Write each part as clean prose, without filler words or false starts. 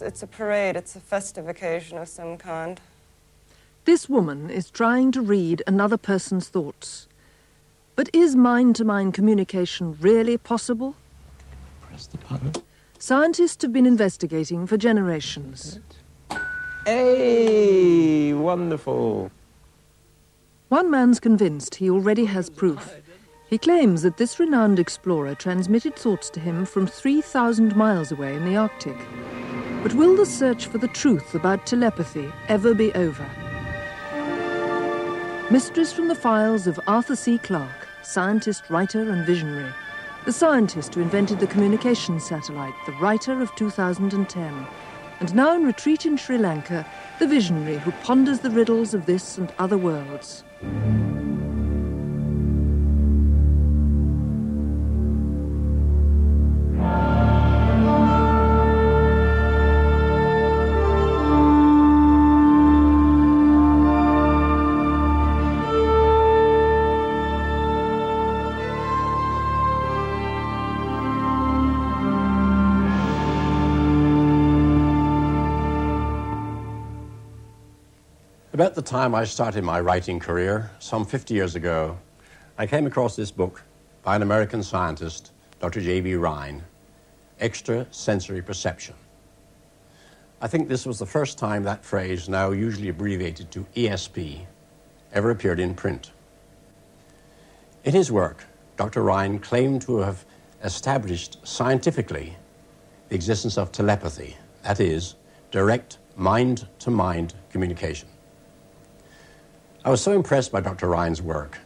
It's a parade. It's a festive occasion of some kind. This woman is trying to read another person's thoughts. But is mind-to-mind communication really possible? Press the button. Scientists have been investigating for generations. Hey, wonderful. One man's convinced he already has proof. He claims that this renowned explorer transmitted thoughts to him from 3,000 miles away in the Arctic. But will the search for the truth about telepathy ever be over? Mysteries from the files of Arthur C. Clarke, scientist, writer and visionary. The scientist who invented the communications satellite, the writer of 2010. And now in retreat in Sri Lanka, the visionary who ponders the riddles of this and other worlds. About the time I started my writing career, some 50 years ago, I came across this book by an American scientist, Dr. J.B. Rhine, Extrasensory Perception. I think this was the first time that phrase, now usually abbreviated to ESP, ever appeared in print. In his work, Dr. Rhine claimed to have established scientifically the existence of telepathy, that is, direct mind-to-mind communication. I was so impressed by Dr. Rhine's work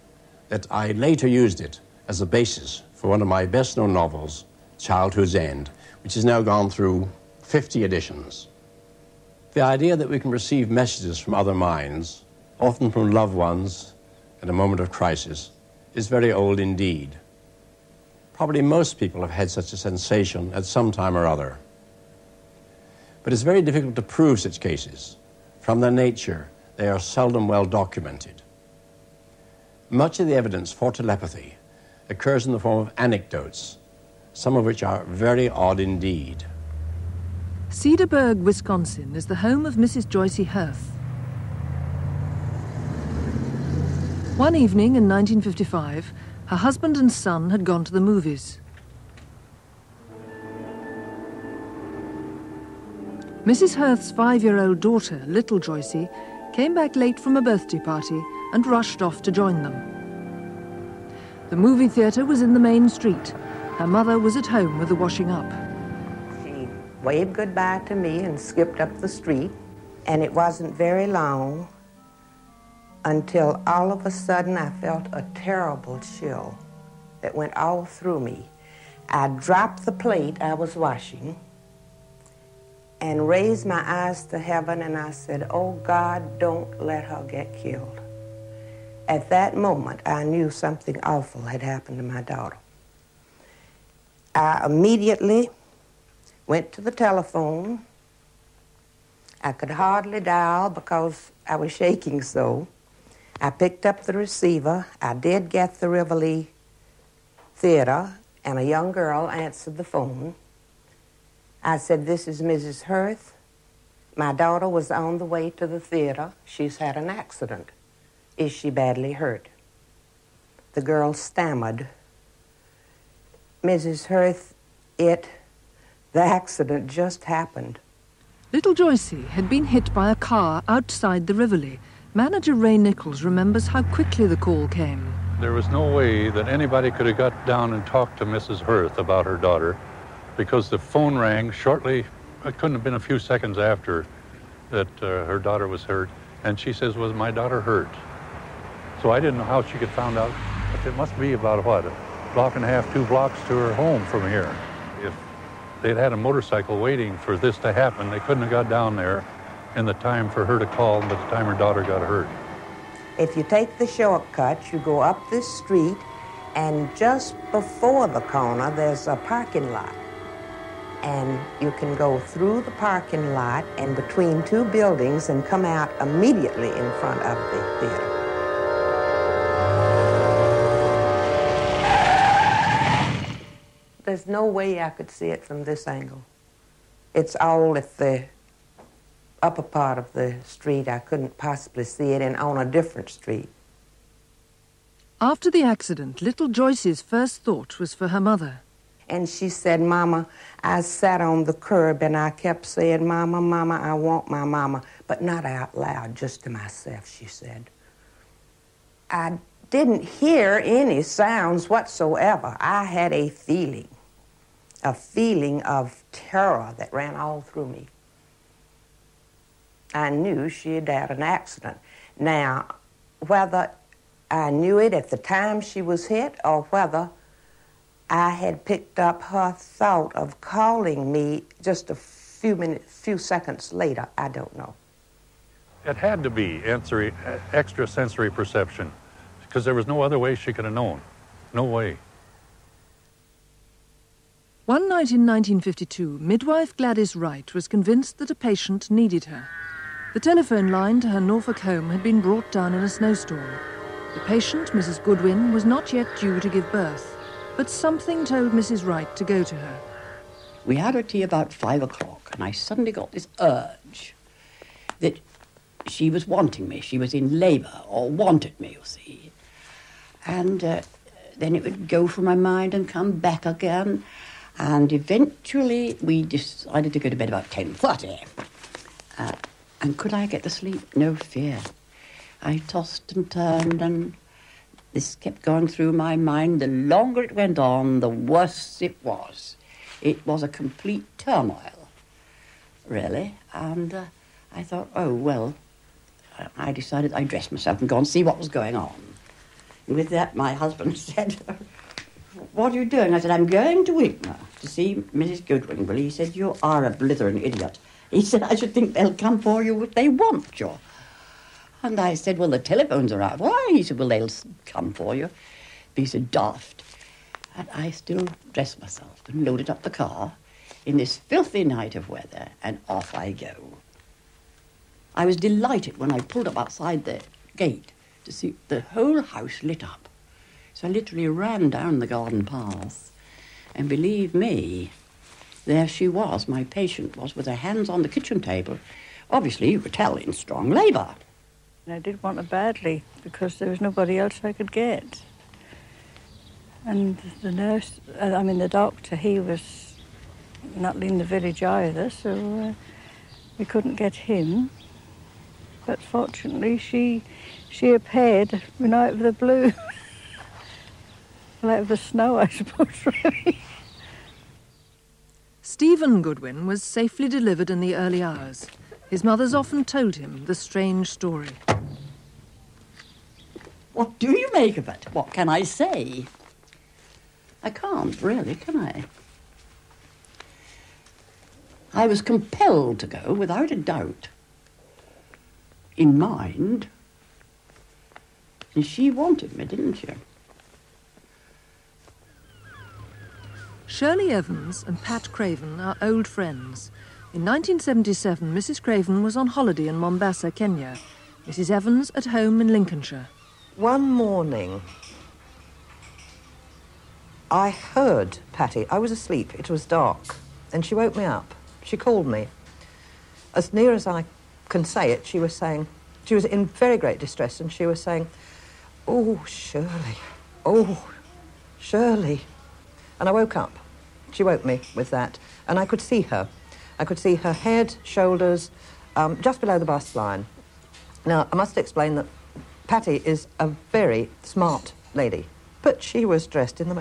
that I later used it as a basis for one of my best-known novels, Childhood's End, which has now gone through 50 editions. The idea that we can receive messages from other minds, often from loved ones at a moment of crisis, is very old indeed. Probably most people have had such a sensation at some time or other. But it's very difficult to prove such cases. From their nature, they are seldom well documented. Much of the evidence for telepathy occurs in the form of anecdotes, some of which are very odd indeed. Cedarburg, Wisconsin is the home of Mrs. Joyce Hirth. One evening in 1955, her husband and son had gone to the movies. Mrs. Hirth's 5-year-old daughter, little Joycey, came back late from a birthday party and rushed off to join them. The movie theatre was in the main street. Her mother was at home with the washing up. She waved goodbye to me and skipped up the street, and it wasn't very long until all of a sudden I felt a terrible chill that went all through me. I dropped the plate I was washing and raised my eyes to heaven, and I said, "Oh God, don't let her get killed." At that moment, I knew something awful had happened to my daughter. I immediately went to the telephone. I could hardly dial because I was shaking so. I picked up the receiver. I did get the Rivoli Theater, and a young girl answered the phone. I said, "This is Mrs. Hirth. My daughter was on the way to the theater. She's had an accident. Is she badly hurt?" The girl stammered, "Mrs. Hirth, the accident just happened." Little Joycey had been hit by a car outside the Rivoli. Manager Ray Nichols remembers how quickly the call came. There was no way that anybody could have got down and talked to Mrs. Hirth about her daughter, because the phone rang shortly, it couldn't have been a few seconds after that her daughter was hurt, and she says, "Was my daughter hurt?" So I didn't know how she could find out, but it must be about, what, a block and a half, 2 blocks to her home from here. If they'd had a motorcycle waiting for this to happen, they couldn't have got down there in the time for her to call, but the time her daughter got hurt. If you take the shortcut, you go up this street, and just before the corner, there's a parking lot. And you can go through the parking lot and between 2 buildings and come out immediately in front of the theater. There's no way I could see it from this angle. It's all at the upper part of the street. I couldn't possibly see it, and on a different street. After the accident, little Joyce's first thought was for her mother. And she said, Mama, I sat on the curb and I kept saying, Mama, Mama, I want my mama, but not out loud, just to myself, she said. I didn't hear any sounds whatsoever. I had a feeling of terror that ran all through me. I knew she had had an accident. Now, whether I knew it at the time she was hit or whether I had picked up her thought of calling me just a few seconds later, I don't know. It had to be extrasensory perception, because there was no other way she could have known. No way. One night in 1952, midwife Gladys Wright was convinced that a patient needed her. The telephone line to her Norfolk home had been brought down in a snowstorm. The patient, Mrs. Goodwin, was not yet due to give birth, but something told Mrs. Wright to go to her. We had our tea about 5 o'clock, and I suddenly got this urge that she was wanting me. She was in labour, or wanted me, you see. And then it would go from my mind and come back again. And eventually we decided to go to bed about 10:30. And could I get to sleep? No fear. I tossed and turned, and this kept going through my mind. The longer it went on, the worse it was. It was a complete turmoil, really. And I thought, oh, well, I decided I'd dress myself and go and see what was going on. And with that, my husband said, what are you doing? I said, I'm going to Wigner to see Mrs. Goodwin. Well, he said, you are a blithering idiot. He said, I should think they'll come for you if they want you. And I said, well, the telephones are out. Why? He said, well, they'll come for you. He said, daft. And I still dressed myself and loaded up the car in this filthy night of weather, and off I go. I was delighted when I pulled up outside the gate to see the whole house lit up. So I literally ran down the garden path, and believe me, there she was, my patient was, with her hands on the kitchen table. Obviously, you could tell, in strong labour. I did want her badly because there was nobody else I could get. And the nurse, the doctor, he was not in the village either, so we couldn't get him. But fortunately, she appeared out of the blue. Out of the snow, I suppose, really. Stephen Goodwin was safely delivered in the early hours. His mother's often told him the strange story. What do you make of it? What can I say? I can't, really, can I? I was compelled to go, without a doubt, in mind. And she wanted me, didn't she? Shirley Evans and Pat Craven are old friends. In 1977, Mrs. Craven was on holiday in Mombasa, Kenya. Mrs. Evans at home in Lincolnshire. One morning, I heard Patty. I was asleep. It was dark. And she woke me up. She called me. As near as I can say it, she was saying... She was in very great distress, and she was saying, oh, Shirley. Oh, Shirley. And I woke up. She woke me with that. And I could see her. I could see her head, shoulders, just below the bust line. Now, I must explain that Patty is a very smart lady, but she was dressed in the most